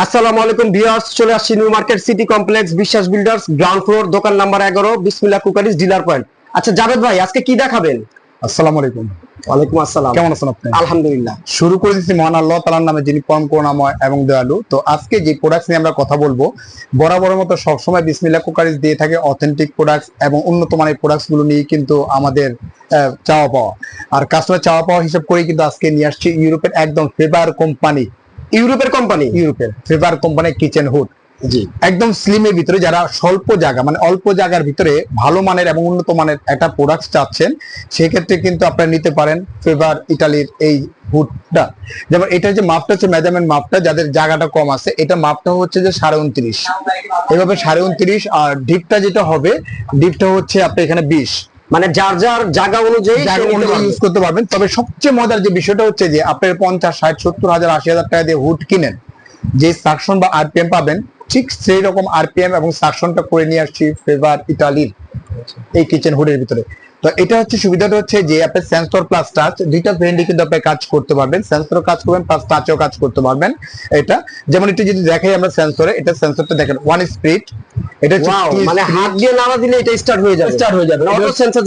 আসসালামু আলাইকুম ভিউয়ার্স, চলে আসছি নিউ মার্কেট সিটি কমপ্লেক্স বিশ্বাস বিল্ডার্স গ্রাউন্ড ফ্লোর দোকান নাম্বার 11 বিসমিল্লাহ কুকারিজ ডিলার পয়েন্ট। আচ্ছা জাভেদ ভাই, আজকে কি দেখাবেন? আসসালামু আলাইকুম। ওয়ালাইকুম আসসালাম। কেমন আছেন আপনি? আলহামদুলিল্লাহ। শুরু করে দিচ্ছি মহান আল্লাহ তাআলার নামে, যিনি পরম করুণাময় এবং দয়ালু। তো আজকে যে প্রোডাক্টস নিয়ে আমরা কথা বলবো, বরাবরের মতো সবসময় বিসমিল্লাহ কুকারিজ দিয়ে থাকে অথেন্টিক প্রোডাক্টস এবং উন্নত মানের প্রোডাক্টস গুলো নিয়ে কিন্তু আমাদের চাওয়া পাওয়া আর কাস্টমার চাওয়া পাওয়া হিসাব করে কিন্তু আজকে নিয়ে আসছি ইউরোপের একদম ফেভার কোম্পানি, ইউরোপের ফেভার কোম্পানি কিচেন হুড। জি, একদম স্লিমের ভিতরে যারা স্বল্প জায়গা মানে অল্প জায়গার ভিতরে ভালো মানের এবং উন্নত মানের একটা প্রোডাক্ট চাচ্ছেন, সেক্ষেত্রে কিন্তু আপনারা নিতে পারেন ফেভার ইটালির এই হুডটা। যেমন এটা যে মাপটা হচ্ছে মেজারমেন্ট মাপটা, যাদের জায়গাটা কম আছে এটা মাপটা হচ্ছে যে 29.5, এভাবে 29.5। আর ডিপটা যেটা হবে, ডিপটা হচ্ছে আপনি এখানে 20, মানে যার যার জায়গা অনুযায়ী ইউজ করতে পারবেন। তবে সবচেয়ে মজার যে বিষয়টা হচ্ছে যে আপনার 50, 60, 70 হাজার, 80 হাজার টাকা দিয়ে হুড কিনেন, যে সাকশন বা আরপিএম পাবেন ঠিক সেই রকম আরপিএম এবং সাকশনটা করে নিয়ে আসছি ফেভার ইটালির এই কিচেন হুডের ভিতরে। তো এটা হচ্ছে সুবিধাটা হচ্ছে যে আপনি সেন্সর প্লাস টাচ দুইটা ভেন্ডি কিন্তু আপনি কাজ করতে পারবেন, সেন্সরও কাজ করবেন প্লাস টাচও কাজ করতে পারবেন। এটা যেমন এটা যদি দেখাই আমরা সেন্সরে, এটা সেন্সরটা দেখেন ওয়ান স্পিড, এটা মানে হাত দিয়ে নাড়া দিলে এটা স্টার্ট হয়ে যাবে অটো সেন্সর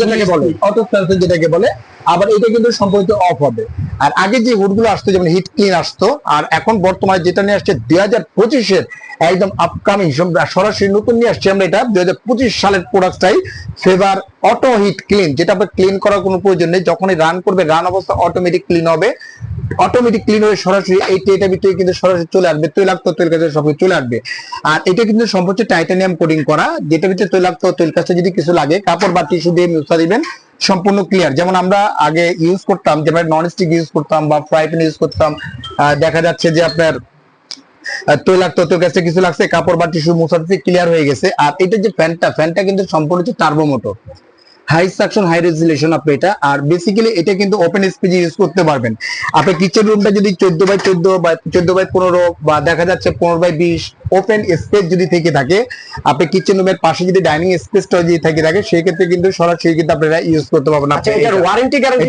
যেটাকে বলে। আবার এটা কিন্তু সম্পূর্ণ অফ হবে। আর আগে যে হুডগুলো আসতো যেমন হিট ক্লিন আসতো, আর এখন বর্তমানে যেটা নিয়ে আসছে 2025-এর একদম আপকামিং সরাসরি নতুন নিয়ে আসছে আমরা, এটা 2025 সালের প্রোডাক্টটাই ফেভার অটো হিট ক্লিন, যেটা আপনার ক্লিন করার কোনো প্রয়োজন নেই। যখনই রান করবে, রান অবস্থা অটোমেটিক ক্লিন হবে, অটোমেটিক ক্লিন হয়ে সরাসরি এইটার ভিতরে কিন্তু সরাসরি চলে আসবে, তৈলাক্ত তৈল কাছে সব চলে আসবে। আর এটা কিন্তু সম্পূর্ণ টাইটানিয়াম কোটিং করা, যেটার ভিতরে তৈলাক্ত তৈল কাছে যদি কিছু লাগে কাপড় বা টিস্যু দিয়ে মুছা দিবেন, সম্পূর্ণ ক্লিয়ার। যেমন আমরা আগে ইউজ করতাম, যেমন নন স্টিক ইউজ করতাম বা ফ্রাই প্যান ইউজ করতাম, দেখা যাচ্ছে যে আপনার তৈলাক্ত তৈল কাছে কিছু লাগছে, কাপড় বা টিস্যু মুছা দিতে ক্লিয়ার হয়ে গেছে। আর এটা যে ফ্যানটা কিন্তু সম্পূর্ণ হচ্ছে turbo motor, high suction high resolution আপনি এটা। আর বেসিক্যালি এটা কিন্তু ওপেন স্পেস ইউজ করতে পারবেন। আপনি কিচেন রুমটা যদি 14x14 বা 14x15 বা দেখা যাচ্ছে 15x20 ওপেন স্পেস যদি থেকে থাকে, আপনি কিচেন রুমের পাশে যদি ডাইনিং স্পেসটা যদি থেকে থাকে, সেই ক্ষেত্রে কিন্তু সরাসরি কিন্তু আপনারা ইউজ করতে পারবেন। আচ্ছা, এটার ওয়ারেন্টি গ্যারান্টি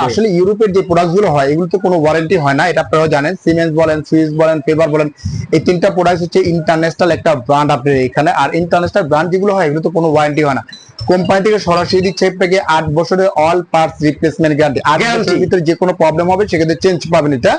আসলে ইউরোপের যে প্রোডাক্টগুলো হয় এগুলোতে কোনো ওয়ারেন্টি হয় না, এটা আপনারা জানেন। সিমেন্স বলেন, সুইস বলেন, ফেভার বলেন, এই তিনটা প্রোডাক্ট হচ্ছে ইন্টারন্যাশনাল একটা ব্র্যান্ড আপনার এখানে। আর ইন্টারন্যাশনাল ব্র্যান্ড যেগুলো হয় এগুলো তো কোনো ওয়ারেন্টি হয় না, কোম্পানি থেকে সরাসরি দিচ্ছে আপনাকে 8 বছরের অল পার্টস রিপ্লেসমেন্ট গ্যারান্টি। 8 বছরের ভিতরে যে কোনো প্রবলেম হবে সেক্ষেত্রে চেঞ্জ পাবেন। এটা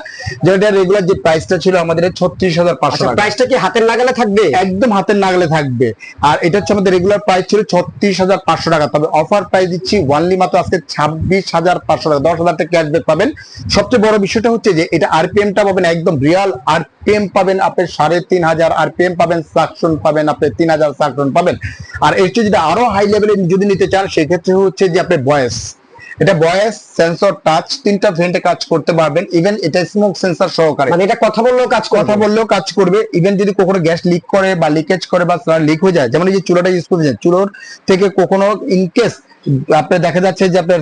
যেটা রেগুলার যে প্রাইসটা ছিল আমাদের 36,500 টাকা, প্রাইসটা কি হাতের নাগালে থাকবে? একদম হাতের নাগালে থাকবে। আর এটা হচ্ছে আমাদের রেগুলার প্রাইস ছিল 36,500 টাকা, তবে অফার প্রাইস দিচ্ছি ওয়ানলি মাত্র আজকে 26,500 টাকা, 10,000 টাকা ক্যাশব্যাক পাবেন। সবচেয়ে বড় বিষয়টা হচ্ছে যে এটা আরপিএমটা পাবেন একদম রিয়াল আরপিএম পাবেন আপনি 3,500 আরপিএম পাবেন, সাকশন পাবেন আপনি 3,000 সাকশন পাবেন। আর এর চেয়ে যদি আরো হাই লেভেলে যদি নিতে চান, সেক্ষেত্রে হচ্ছে যে আপনার ভয়েস, এটা ভয়েস সেন্সর টাচ তিনটা ভেন্টে কাজ করতে পারবেন। ইভেন এটা স্মোক সেন্সর সহকারে, মানে এটা কথা বললেও কাজ করবে। ইভেন যদি কখনো গ্যাস লিক করে বা লিকেজ করে বা লিক হয়ে যায়, যেমন এই যে চুলাটা ইউজ করছেন, চুলোর থেকে কখনো ইনকেস আপনার দেখা যাচ্ছে যে আপনার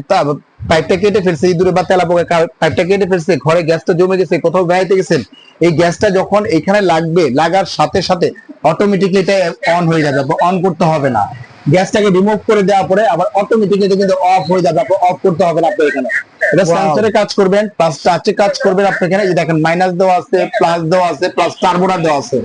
পাইপটা কেটে ফেলছে, ইঁদুরে বা তেলা পোকা পাইপটা কেটে ফেলছে, ঘরে গ্যাসটা জমে গেছে, কোথাও বেড়াইতে গেছেন, এই গ্যাসটা যখন এখানে লাগবে, লাগার সাথে সাথে অটোমেটিকলি এটা অন হয়ে যাবে, অন করতে হবে না। গ্যাসটাকে রিমুভ করে দেওয়ার পরে আবার অটোমেটিকলি এটা কিন্তু অফ হয়ে যাবে, আপনি অফ করতে হবে না। আপনি এখানে এটা সেন্সরে কাজ করবেন প্লাস টাচে কাজ করবেন। আপনি এখানে যে দেখেন মাইনাস দেওয়া আছে, প্লাস দেওয়া আছে, প্লাস টার্বোটা দেওয়া আছে।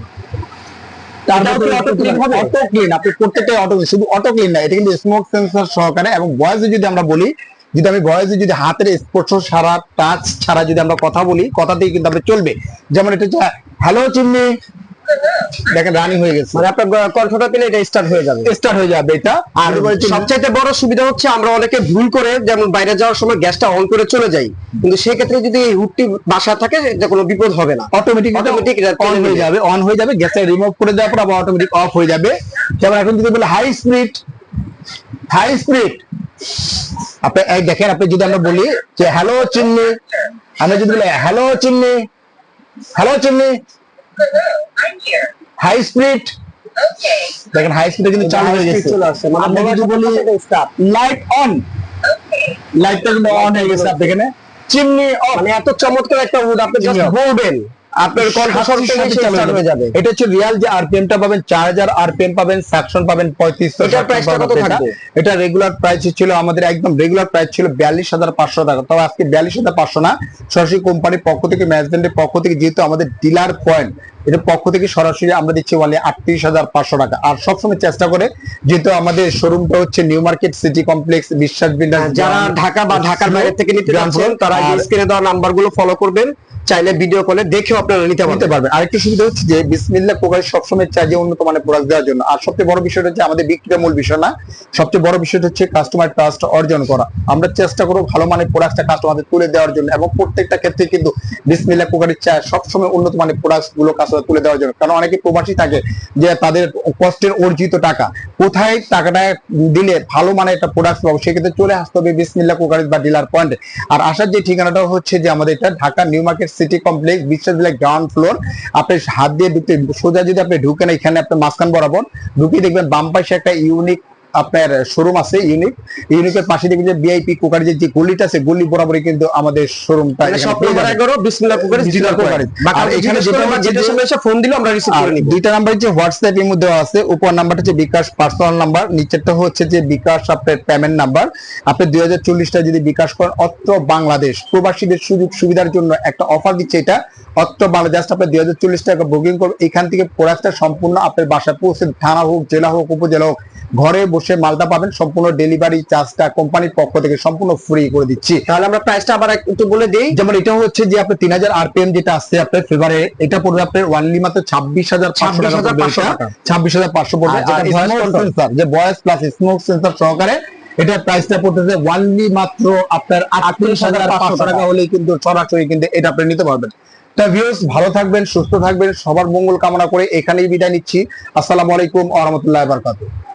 অটো ক্লিন আপনি প্রত্যেকটা অটো, শুধু অটো ক্লিন না, এটা কিন্তু স্মোক সেন্সর সহকারে। এবং ভয়েসে যদি আমরা বলি, যদি আমি ভয়েসে যদি হাতের স্পর্শ ছাড়া, টাচ ছাড়া যদি আমরা কথা বলি, কথাতেই কিন্তু আপনি চলবে। যেমন এটা হচ্ছে হ্যালো চিমনি, দেখেন রানিং হয়ে গেছে, মানে আপনার কন্ট্রোলটা পেলে এটা স্টার্ট হয়ে যাবে এটা। আর সবচাইতে বড় সুবিধা হচ্ছে আমরা অনেকে ভুল করে যেমন বাইরে যাওয়ার সময় গ্যাসটা অন করে চলে যাই, কিন্তু সেই ক্ষেত্রে যদি এই হুডটি বাসায় থাকে এটা কোনো বিপদ হবে না, অটোমেটিক অন হয়ে যাবে। গ্যাসটা রিমুভ করে দেওয়ার পর আবার অটোমেটিক অফ হয়ে যাবে। যেমন এখন যদি বলে হাই স্পিড, আপনি দেখেন, আপনি যদি আমরা বলি যে হ্যালো চিমনি, আমরা যদি বলি হ্যালো চিমনি, হাই স্পিড, দেখেন হাই স্পিডে কিন্তু চালু হয়ে গেছে। আমরা যদি বলি লাইট অন, লাইটটা কিন্তু অন হয়ে গেছে। আপনি এখানে চিমনি অফ, মানে এত চমৎকার একটা হুড, আপনি জাস্ট বলবেন আপনার কন্ট্রোল চালু হয়ে যাবে। এটা হচ্ছে রিয়াল যে আরপিএমটা পাবেন 4000 আরপিএম পাবেন, সাকশন পাবেন 3500। এটার প্রাইসটা কত থাকবে? এটা রেগুলার প্রাইস ছিল আমাদের, একদম রেগুলার প্রাইস ছিল 42500 টাকা। তবে আজকে 42500 না, সরাসরি কোম্পানির পক্ষ থেকে, ম্যানেজমেন্টের পক্ষ থেকে, যেহেতু আমাদের ডিলার পয়েন্ট, এর পক্ষ থেকে সরাসরি আমরা দিচ্ছি অনলি 38500 টাকা। আর সবসময় চেষ্টা করে, যেহেতু আমাদের শোরুমটা হচ্ছে নিউ মার্কেট সিটি কমপ্লেক্স, বিশ্বাস বিল্ডার্স। যারা ঢাকা বা ঢাকার বাইরে থেকে নিতে চাচ্ছেন তারা স্ক্রিনে দেওয়া নাম্বারগুলো ফলো করবেন, চাইলে ভিডিও কলে দেখেও আপনারা নিতে পারবেন। আরেকটা সুবিধা হচ্ছে যে বিসমিল্লাহ কোকারি সবসময় চাই যে উন্নত মানের প্রোডাক্ট দেওয়ার জন্য। আর সবচেয়ে বড় বিষয়টা হচ্ছে আমাদের বিক্রিটা মূল বিষয় না, সবচেয়ে বড় বিষয়টা হচ্ছে কাস্টমার ট্রাস্ট অর্জন করা। আমরা চেষ্টা করব ভালো মানের প্রোডাক্টটা কাস্টমারদের তুলে দেওয়ার জন্য, এবং প্রত্যেকটা ক্ষেত্রে কিন্তু বিসমিল্লাহ কোকারি চায় সবসময় উন্নত মানের প্রোডাক্ট গুলো কাস্টমার তুলে দেওয়ার জন্য। কারণ অনেকে প্রবাসী থাকে যে তাদের কষ্টের অর্জিত টাকা কোথায় টাকাটা দিলে ভালো মানের একটা প্রোডাক্ট পাবো, সেক্ষেত্রে চলে আসতে হবে বিসমিল্লাহ কোকারি বা ডিলার পয়েন্টে। আর আসার যে ঠিকানাটা হচ্ছে যে আমাদের এটা Dhaka new market city complex, বিশ্বাস বিল্ডার্স গ্রাউন্ড ফ্লোর। আপনি হাত দিয়ে ঢুকতে, সোজা যদি আপনি ঢুকেন, এখানে আপনার মাঝখান বরাবর ঢুকে দেখবেন বাম পাশে একটা ইউনিক আপনার শোরুম আছে। ইউনিকের পাশে দেখবেন যে ভিআইপি কুকারি যে গলিটা আছে, গলি বরাবরই কিন্তু আমাদের শোরুমটা। শপ নাম্বার 11 বিসমিল্লাহ কুকারি ডিলার পয়েন্ট। আর এখানে যেটা সময় এসে ফোন দিলে আমরা রিসিভ করে নিব। দুইটা নাম্বার যে হোয়াটসঅ্যাপ এর মধ্যে আছে, উপর নাম্বারটা হচ্ছে বিকাশ পার্সোনাল নাম্বার, নিচেরটা হচ্ছে যে বিকাশ আপনার পেমেন্ট নাম্বার। আপনি 2040 টা যদি বিকাশ করেন, অত্র বাংলাদেশ প্রবাসীদের সুযোগ সুবিধার জন্য একটা অফার দিচ্ছে। এটা অত্র বাংলাদেশ, জাস্ট আপনি 2040 টাকা বুকিং করবেন, এখান থেকে প্রোডাক্টটা সম্পূর্ণ আপনার বাসায় পৌঁছে, থানা হোক, জেলা হোক, উপজেলা হোক, ঘরে বসে মালটা পাবেন। সম্পূর্ণ ডেলিভারি চার্জটা কোম্পানির পক্ষ থেকে সম্পূর্ণ ফ্রি করে দিচ্ছি। তাহলে আমরা প্রাইসটা আবার একটু বলে দেই। যেমন এটা হচ্ছে যে আপনার 3000 আরপিএম যেটা আসছে আপনার ফেভারে, এটা পড়বে আপনার ওয়ানলি মাত্র 26500 টাকা, 26500 পড়বে। আর সেন্সর যে ভয়েস প্লাস স্মোক সেন্সর সহকারে, এটা প্রাইসটা পড়তেছে ওয়ানলি মাত্র আপনার 38500 টাকা হলেই কিন্তু সরাসরি কিন্তু এটা আপনি নিতে পারবেন। তা ভিউয়ার্স, ভালো থাকবেন, সুস্থ থাকবেন, সবার মঙ্গল কামনা করে এখানেই বিদায় নিচ্ছি। আসসালামু আলাইকুম ওয়া রাহমাতুল্লাহি ওয়া বারাকাতুহু।